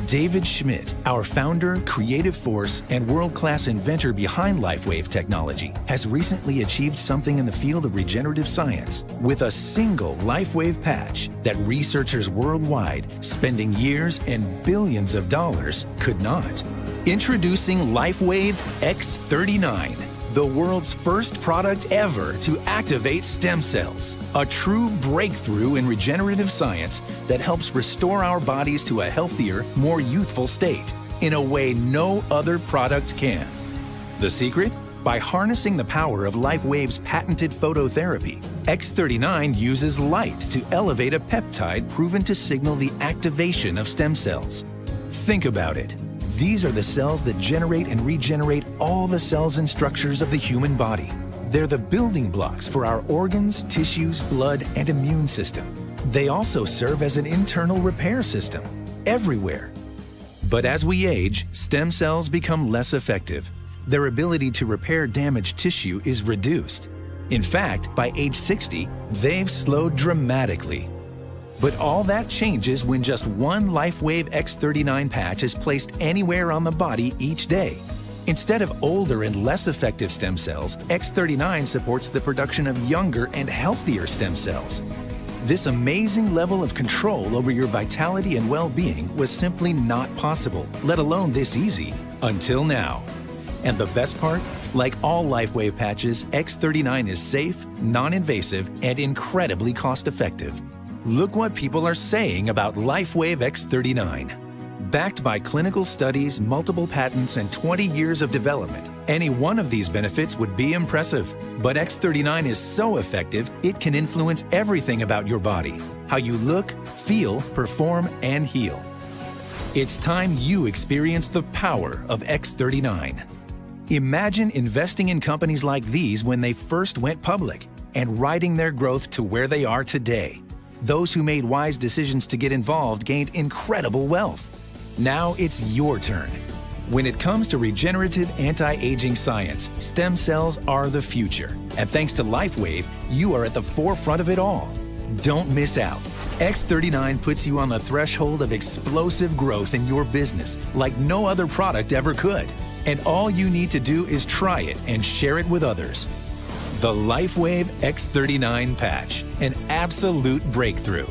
David Schmidt, our founder, creative force, and world-class inventor behind LifeWave technology, has recently achieved something in the field of regenerative science with a single LifeWave patch that researchers worldwide, spending years and billions of dollars, could not. Introducing LifeWave X39, the world's first product ever to activate stem cells. A true breakthrough in regenerative science that helps restore our bodies to a healthier, more youthful state in a way no other product can. The secret? By harnessing the power of LifeWave's patented phototherapy, X39 uses light to elevate a peptide proven to signal the activation of stem cells. Think about it. These are the cells that generate and regenerate all the cells and structures of the human body. They're the building blocks for our organs, tissues, blood, and immune system. They also serve as an internal repair system everywhere. But as we age, stem cells become less effective. Their ability to repair damaged tissue is reduced. In fact, by age 60, they've slowed dramatically. But all that changes when just one LifeWave X39 patch is placed anywhere on the body each day. Instead of older and less effective stem cells, X39 supports the production of younger and healthier stem cells. This amazing level of control over your vitality and well-being was simply not possible, let alone this easy, until now. And the best part? Like all LifeWave patches, X39 is safe, non-invasive, and incredibly cost-effective. Look what people are saying about LifeWave X39. Backed by clinical studies, multiple patents, and 20 years of development, any one of these benefits would be impressive. But X39 is so effective, it can influence everything about your body, how you look, feel, perform, and heal. It's time you experience the power of X39. Imagine investing in companies like these when they first went public and riding their growth to where they are today. Those who made wise decisions to get involved gained incredible wealth. Now it's your turn. When it comes to regenerative anti-aging science, stem cells are the future. And thanks to LifeWave, you are at the forefront of it all. Don't miss out. X39 puts you on the threshold of explosive growth in your business like no other product ever could. And all you need to do is try it and share it with others. The LifeWave X39 patch, an absolute breakthrough.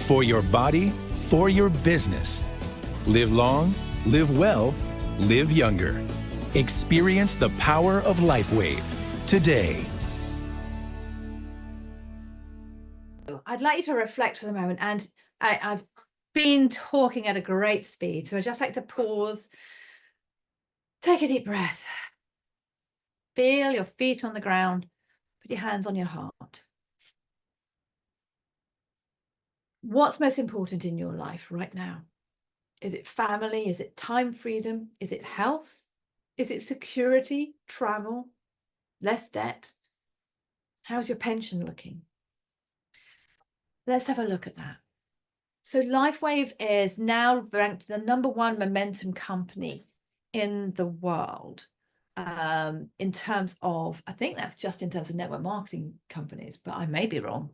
For your body, for your business. Live long, live well, live younger. Experience the power of LifeWave today. I'd like you to reflect for the moment, and I've been talking at a great speed, so I'd just like to pause, take a deep breath, feel your feet on the ground, put your hands on your heart. What's most important in your life right now? Is it family? Is it time freedom? Is it health? Is it security, travel, less debt? How's your pension looking? Let's have a look at that. So LifeWave is now ranked the #1 momentum company in the world in terms of, I think that's just in terms of network marketing companies, but I may be wrong.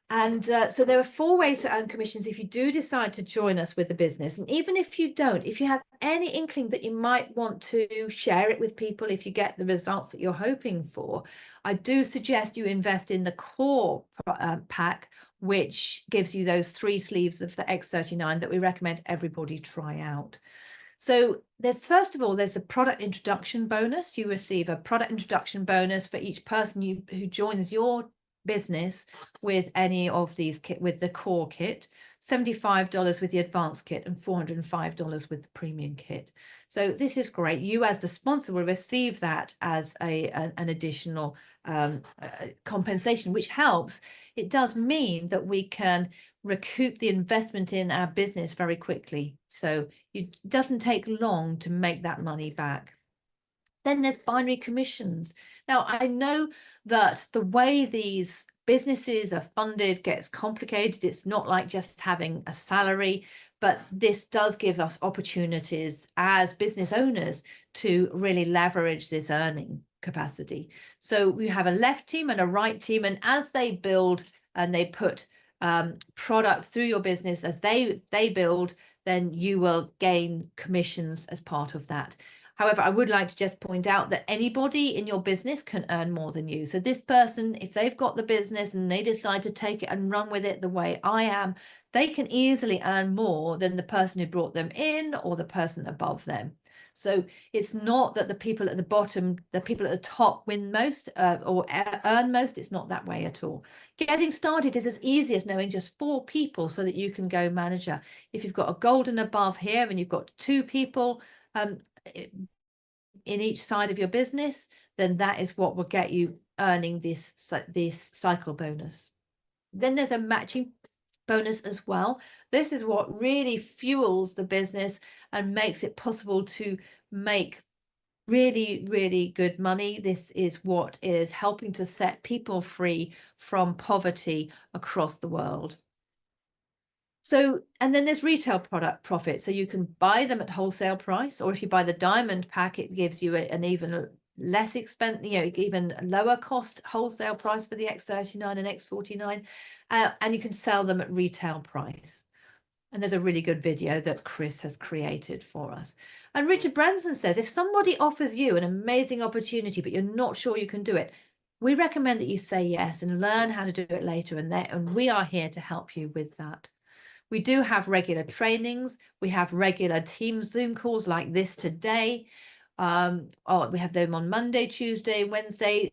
And so there are 4 ways to earn commissions if you do decide to join us with the business. And even if you don't, if you have any inkling that you might want to share it with people, if you get the results that you're hoping for, I do suggest you invest in the core pack, which gives you those 3 sleeves of the X39 that we recommend everybody try out. So there's, first of all, there's the product introduction bonus. You receive a product introduction bonus for each person who joins your business with any of these kit, with the core kit, $75 with the advanced kit, and $405 with the premium kit. So this is great. You as the sponsor will receive that as an additional compensation, which helps. It does mean that we can recoup the investment in our business very quickly. So it doesn't take long to make that money back. Then there's binary commissions. Now, I know that the way these businesses are funded gets complicated. It's not like just having a salary, but this does give us opportunities as business owners to really leverage this earning capacity. So we have a left team and a right team, and as they build and they put product through your business, as they build, then you will gain commissions as part of that. However, I would like to just point out that anybody in your business can earn more than you. So this person, if they've got the business and they decide to take it and run with it the way I am, they can easily earn more than the person who brought them in or the person above them. So it's not that the people at the bottom, the people at the top win most or earn most. It's not that way at all. Getting started is as easy as knowing just 4 people so that you can go manager. If you've got a golden above here and you've got 2 people, in each side of your business, then that is what will get you earning this cycle bonus. Then there's a matching bonus as well. This is what really fuels the business and makes it possible to make really, really good money. This is what is helping to set people free from poverty across the world. So, and then there's retail product profit. So you can buy them at wholesale price, or if you buy the diamond pack, it gives you an even less expensive, even lower cost wholesale price for the X39 and X49, and you can sell them at retail price. And there's a really good video that Chris has created for us. And Richard Branson says, if somebody offers you an amazing opportunity, but you're not sure you can do it, we recommend that you say yes and learn how to do it later. And we are here to help you with that. We do have regular trainings. We have regular team Zoom calls like this today. We have them on Monday, Tuesday, Wednesday.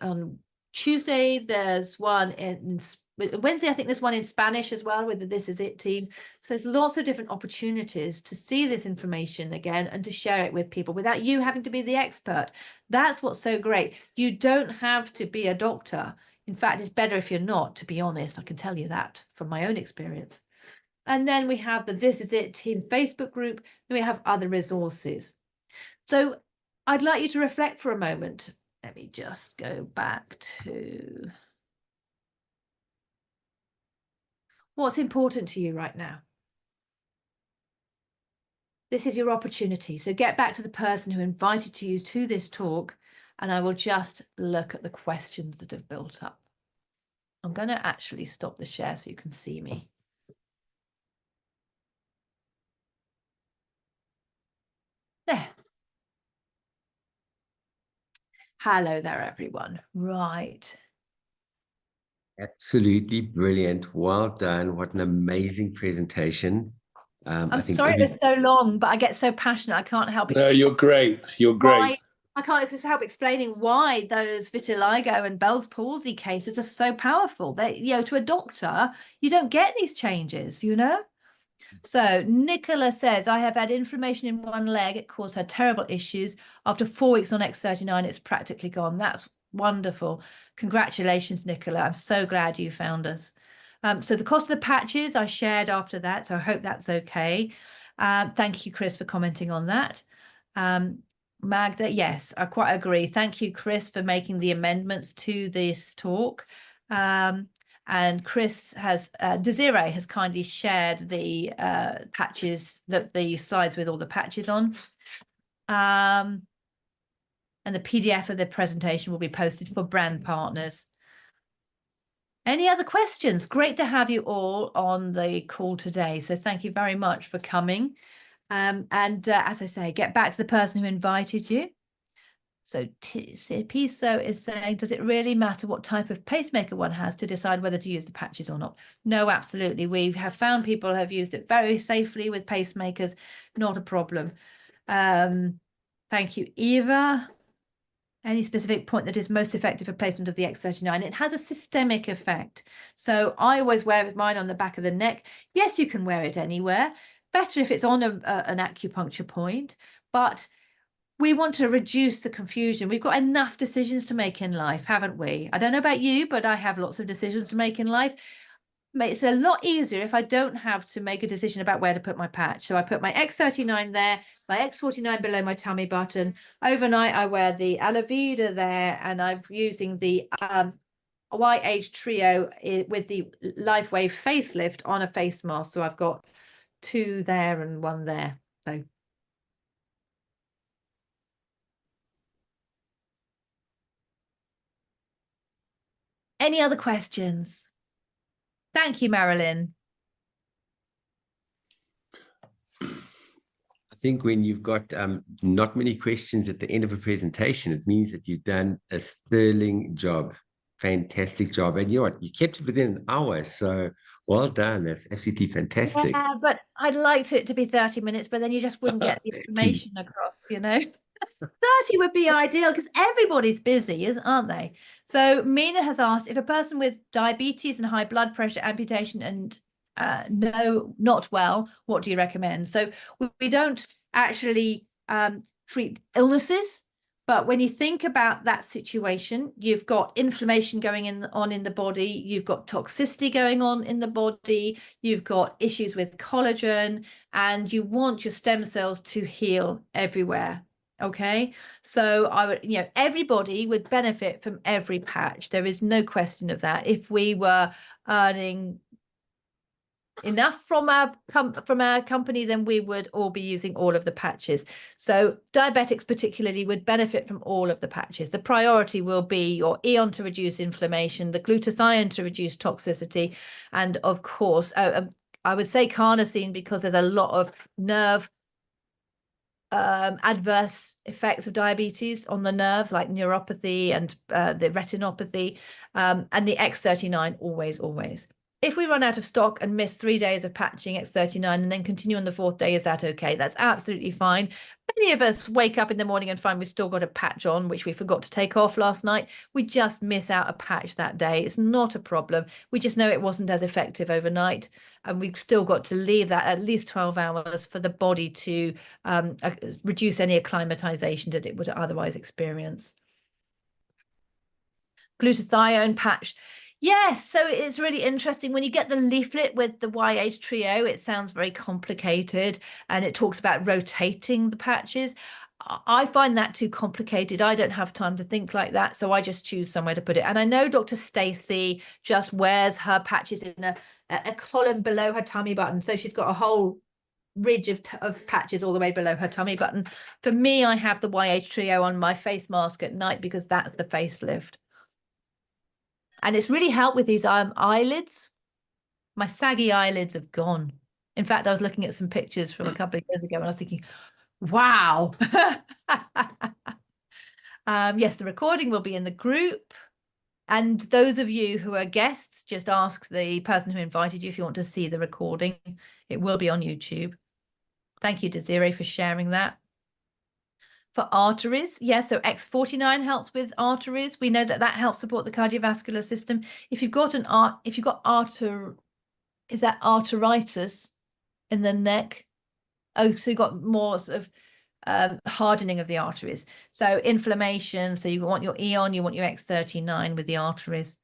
On Tuesday, there's one in Wednesday. I think there's one in Spanish as well with the This Is It team. So there's lots of different opportunities to see this information again and to share it with people without you having to be the expert. That's what's so great. You don't have to be a doctor. In fact, it's better if you're not, to be honest. I can tell you that from my own experience. And then we have the This Is It team Facebook group, and we have other resources. So I'd like you to reflect for a moment. Let me just go back to what's important to you right now. This is your opportunity. So get back to the person who invited you to this talk, and I will just look at the questions that have built up. I'm going to actually stop the share so you can see me. There. Hello there, everyone. Right. Absolutely brilliant. Well done. What an amazing presentation. I'm sorry it was so long, but I get so passionate. I can't help it. No, you're great. You're great. I can't just help explaining why those vitiligo and Bell's palsy cases are so powerful. They, to a doctor, you don't get these changes, So Nicola says, I have had inflammation in one leg. It caused her terrible issues. After 4 weeks on X39, it's practically gone. That's wonderful. Congratulations, Nicola. I'm so glad you found us. So the cost of the patches I shared after that. So I hope that's okay. Thank you, Chris, for commenting on that. Magda, yes, I quite agree. Thank you, Chris, for making the amendments to this talk. And Chris has, Desiree has kindly shared the patches, the slides with all the patches on. And the PDF of the presentation will be posted for brand partners. Any other questions? Great to have you all on the call today. So thank you very much for coming. As I say, get back to the person who invited you. So Piso is saying, does it really matter what type of pacemaker one has to decide whether to use the patches or not? No, absolutely. We have found people have used it very safely with pacemakers. Not a problem. Thank you, Eva. any specific point that is most effective for placement of the X39. It has a systemic effect. So I always wear mine on the back of the neck. Yes, you can wear it anywhere. Better if it's on an acupuncture point, but we want to reduce the confusion. We've got enough decisions to make in life, haven't we? I don't know about you, but I have lots of decisions to make in life. It's a lot easier if I don't have to make a decision about where to put my patch. So I put my X39 there, my X49 below my tummy button. Overnight, I wear the Alavida there, and I'm using the YH Trio with the LifeWave facelift on a face mask. So I've got 2 there and 1 there. So any other questions? Thank you, Marilyn. I think when you've got not many questions at the end of a presentation, it means that you've done a sterling job. Fantastic job. And you know what? You kept it within an hour. So well done. That's absolutely fantastic. Yeah, but I'd liked it to be 30 minutes, but then you just wouldn't get the information across, you know. 30 would be ideal because everybody's busy, aren't they? So Mina has asked, if a person with diabetes and high blood pressure, amputation and no, not well, what do you recommend? So we don't actually treat illnesses, but when you think about that situation, you've got inflammation going on in the body, you've got toxicity going on in the body, you've got issues with collagen, and you want your stem cells to heal everywhere. Okay, so I would, you know, everybody would benefit from every patch. There is no question of that. If we were earning enough from our company, then we would all be using all of the patches. So diabetics particularly would benefit from all of the patches. The priority will be your Eon to reduce inflammation, the glutathione to reduce toxicity, and of course, I would say carnosine because there's a lot of nerve adverse effects of diabetes on the nerves, like neuropathy and the retinopathy, and the X39 always. If we run out of stock and miss 3 days of patching X39 and then continue on the 4th day, is that okay? That's absolutely fine. Many of us wake up in the morning and find we've still got a patch on, which we forgot to take off last night. We just miss out a patch that day. It's not a problem. We just know it wasn't as effective overnight, and we've still got to leave that at least 12 hours for the body to reduce any acclimatization that it would otherwise experience. Glutathione patch. Yes, so it's really interesting when you get the leaflet with the YH Trio. It sounds very complicated, and it talks about rotating the patches. I find that too complicated. I don't have time to think like that, so I just choose somewhere to put it. And I know Dr. Stacey just wears her patches in a column below her tummy button, so she's got a whole ridge of patches all the way below her tummy button. For me, I have the YH Trio on my face mask at night because that's the facelift. And it's really helped with these eyelids. My saggy eyelids have gone. In fact, I was looking at some pictures from a couple of years ago and I was thinking, wow. Yes, the recording will be in the group. And those of you who are guests, just ask the person who invited you if you want to see the recording. It will be on YouTube. Thank you, Desiree, for sharing that. For arteries, yeah, so X49 helps with arteries. We know that helps support the cardiovascular system. If you've got is that arteritis in the neck? Oh, so you've got more sort of hardening of the arteries. So inflammation, so you want your Eon, you want your X39 with the arteries.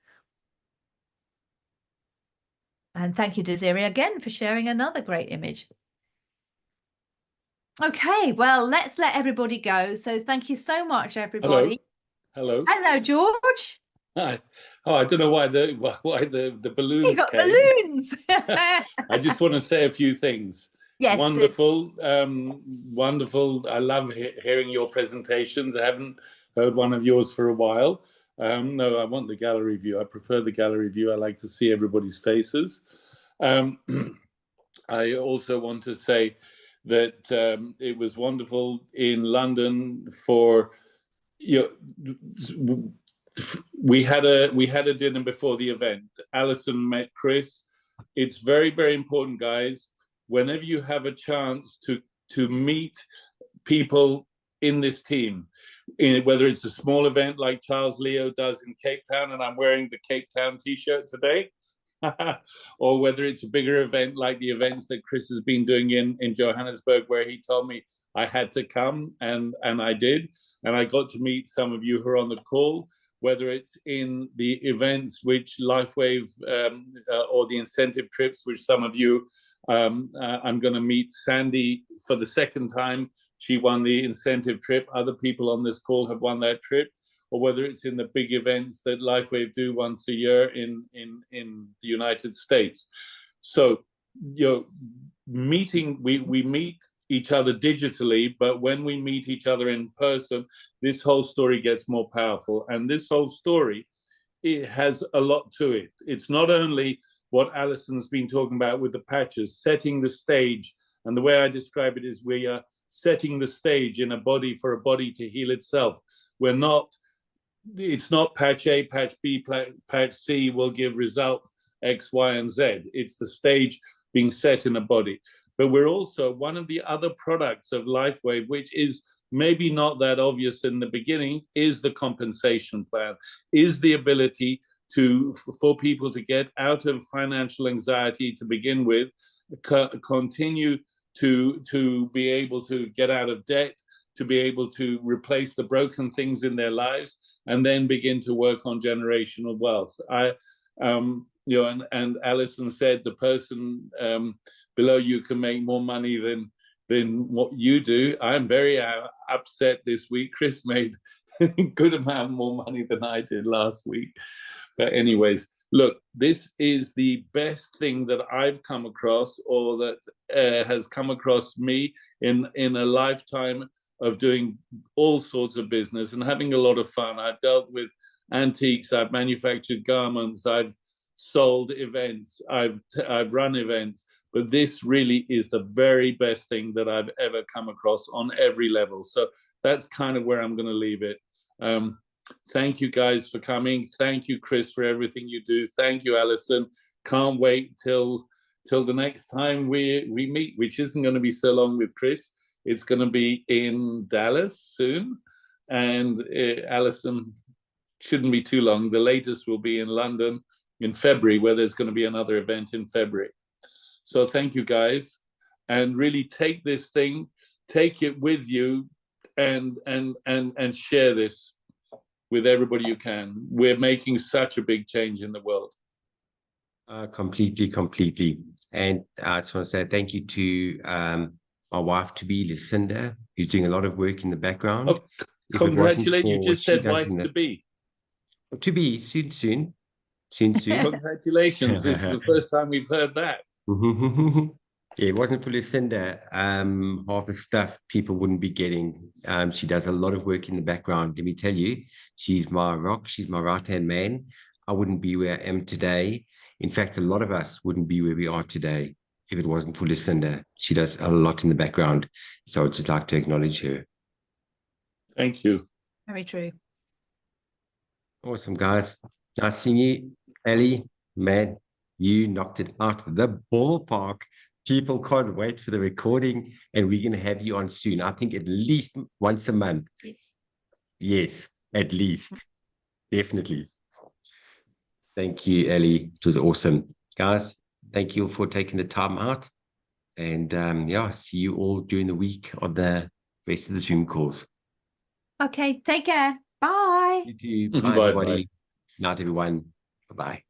And thank you, Desiree, again for sharing another great image. Okay, well, let's let everybody go. So thank you so much, everybody. Hello. Hello, George. Hi. Oh, I don't know why the balloons You got came. balloons. I just want to say a few things. Yes. Wonderful. Wonderful. I love hearing your presentations. I haven't heard one of yours for a while. No, I want the gallery view. I prefer the gallery view. I like to see everybody's faces. I also want to say that it was wonderful in London for we had a dinner before the event. Alison met Chris. It's very, very important, guys. Whenever you have a chance to meet people in this team, whether it's a small event like Charles Leo does in Cape Town, and I'm wearing the Cape Town t-shirt today, or whether it's a bigger event like the events that Chris has been doing in Johannesburg, where he told me I had to come, and I did, and I got to meet some of you who are on the call, whether it's in the events which LifeWave or the incentive trips, which some of you, I'm going to meet Sandy for the second time. She won the incentive trip. Other people on this call have won that trip. Or whether it's in the big events that LifeWave do once a year in the United States. So, meeting, we meet each other digitally, but when we meet each other in person, this whole story gets more powerful. And this whole story, it has a lot to it. It's not only what Alison's been talking about with the patches, setting the stage. And the way I describe it is we are setting the stage in a body for a body to heal itself. It's not patch A, patch B, patch C will give result X, Y, and Z. It's the stage being set in a body. But we're also, one of the other products of LifeWave, which is maybe not that obvious in the beginning, is the compensation plan, is the ability for people to get out of financial anxiety to begin with, continue to be able to get out of debt, to be able to replace the broken things in their lives, and then begin to work on generational wealth. And Alison said the person below you can make more money than what you do. I'm very upset this week. Chris made a good amount more money than I did last week. But anyways, look, this is the best thing that I've come across, or that has come across me in a lifetime of doing all sorts of business and having a lot of fun. I've dealt with antiques, I've manufactured garments, I've sold events, I've run events, but this really is the very best thing that I've ever come across on every level. So that's kind of where I'm going to leave it. Thank you guys for coming. Thank you, Chris, for everything you do. Thank you, Alison. Can't wait till the next time we meet, which isn't going to be so long with Chris. It's going to be in Dallas soon, and Alison shouldn't be too long. The latest will be in London in February, where there's going to be another event in February. So thank you, guys, and really take this thing, take it with you, and share this with everybody you can. We're making such a big change in the world. Completely. And I just want to say thank you to my wife-to-be, Lucinda, who's doing a lot of work in the background. Oh, congratulate, you just said wife-to-be. To be, soon. Congratulations, this is the first time we've heard that. Yeah, it wasn't for Lucinda, half the stuff people wouldn't be getting. She does a lot of work in the background. Let me tell you, she's my rock. She's my right-hand man. I wouldn't be where I am today. In fact, a lot of us wouldn't be where we are today if it wasn't for Lucinda. She does a lot in the background. So I'd just like to acknowledge her. Thank you. Very true. Awesome, guys. Nice seeing you. Allie, man, you knocked it out of the ballpark. People can't wait for the recording, and we're going to have you on soon. I think at least once a month. Yes, at least. Definitely. Thank you, Allie. It was awesome. Guys, thank you for taking the time out. And see you all during the week of the rest of the Zoom calls. Okay, take care. Bye. You too. Bye, everybody. Night, everyone. Bye-bye.